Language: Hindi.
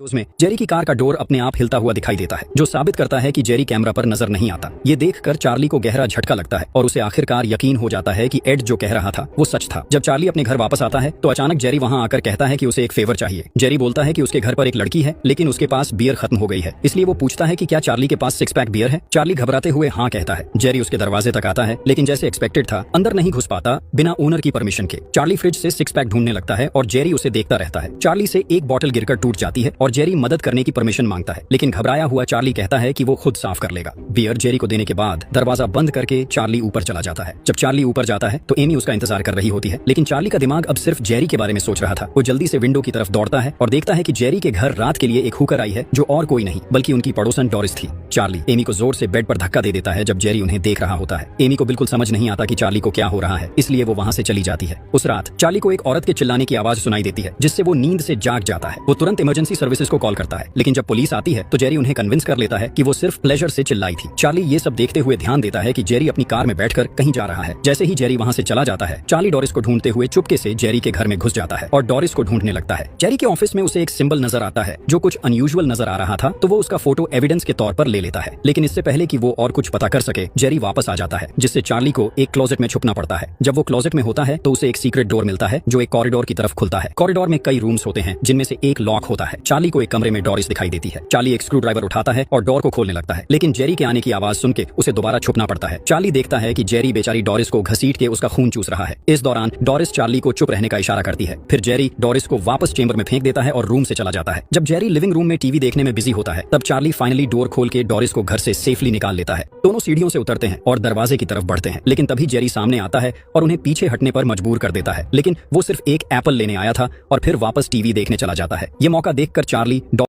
उसमें जेरी की कार का डोर अपने आप हिलता हुआ दिखाई देता है, जो साबित करता है कि जेरी कैमरा पर नजर नहीं आता। ये देखकर चार्ली को गहरा झटका लगता है और उसे आखिरकार यकीन हो जाता है कि एड जो कह रहा था वो सच था। जब चार्ली अपने घर वापस आता है तो अचानक जेरी वहां आकर कहता है कि उसे एक फेवर चाहिए। जेरी बोलता है कि उसके घर पर एक लड़की है, लेकिन उसके पास बियर खत्म हो गई है, इसलिए वो पूछता है कि क्या चार्ली के पास 6 पैक बियर है। चार्ली घबराते हुए हाँ कहता है। जेरी उसके दरवाजे तक आता है, लेकिन जैसे एक्सपेक्टेड था अंदर नहीं घुस पाता बिना ओनर की परमिशन के। चार्ली फ्रिज से 6 पैक ढूंढने लगता है और जेरी उसे देखता रहता है। चार्ली से एक बॉटल गिरकर टूट जाती है और जेरी मदद करने की परमिशन मांगता है, लेकिन घबराया हुआ चार्ली कहता है कि वो खुद साफ कर लेगा। बियर जेरी को देने के बाद दरवाजा बंद करके चार्ली ऊपर चला जाता है। जब चार्ली ऊपर जाता है तो एमी उसका इंतजार कर रही होती है, लेकिन चार्ली का दिमाग अब सिर्फ जेरी के बारे में सोच रहा था। वो जल्दी से विंडो की तरफ दौड़ता है और देखता है कि जेरी के घर रात के लिए एक हुकर आई है, जो और कोई नहीं बल्कि उनकी पड़ोसन डोरिस थी। चार्ली एमी को जोर से बेड पर धक्का दे देता है जब जेरी उन्हें देख रहा होता है। एमी को बिल्कुल समझ नहीं आता कि चार्ली को क्या हो रहा है, इसलिए वो वहां से चली जाती है। उस रात चार्ली को एक औरत के चिल्लाने की आवाज सुनाई देती है, जिससे वो नींद से जाग जाता है। वो तुरंत इमरजेंसी सर्विसेज को कॉल करता है, लेकिन जब पुलिस आती है तो जेरी उन्हें कन्विंस कर लेता है कि वो सिर्फ प्लेजर से चिल्लाई थी। चार्ली ये सब देखते हुए ध्यान देता है कि जेरी अपनी कार में बैठकर कहीं जा रहा है। जैसे ही जेरी वहां से चला जाता है, चार्ली डोरिस को ढूंढते हुए चुपके से जेरी के घर में घुस जाता है और डोरिस को ढूंढने लगता है। जेरी के ऑफिस में उसे एक सिंबल नजर आता है जो कुछ अनयूजुअल नजर आ रहा था, तो वो उसका फोटो एविडेंस के तौर पर ले लेता है। लेकिन इससे पहले कि वो और कुछ पता कर सके, जेरी वापस आ जाता है, जिससे चार्ली को एक क्लोजेट में छुपना पड़ता है। जब वो क्लोजेट में होता है तो उसे एक सीक्रेट डोर मिलता है जो एक कॉरिडोर की तरफ खुलता है। कॉरिडोर में कई रूम्स होते हैं, जिनमें से एक लॉक होता है। चार्ली को एक कमरे में डोरिस दिखाई देती है। चार्ली एक स्क्रू ड्राइवर उठाता है और डोर को खोलने लगता है, लेकिन जेरी के आने की आवाज सुन के उसे दोबारा छुपना पड़ता है। चार्ली देखता है कि जेरी बेचारी डोरिस को घसीट के उसका खून चूस रहा है। इस दौरान डोरिस चार्ली को चुप रहने का इशारा करती है। फिर जेरी डोरिस को वापस चेंबर में फेंक देता है और रूम से चला जाता है। जब जेरी लिविंग रूम में टीवी देखने में बिजी होता है, तब चार्ली फाइनली डोर खोल के डोरिस को घर से सेफली निकाल लेता है। दोनों सीढ़ियों से उतरते हैं और दरवाजे की तरफ बढ़ते हैं, लेकिन तभी जेरी सामने आता है और उन्हें पीछे हटने पर मजबूर कर देता है। लेकिन वो सिर्फ एक एप्पल लेने आया था और फिर वापस टीवी देखने चला जाता है। ये मौका देखकर चार्ली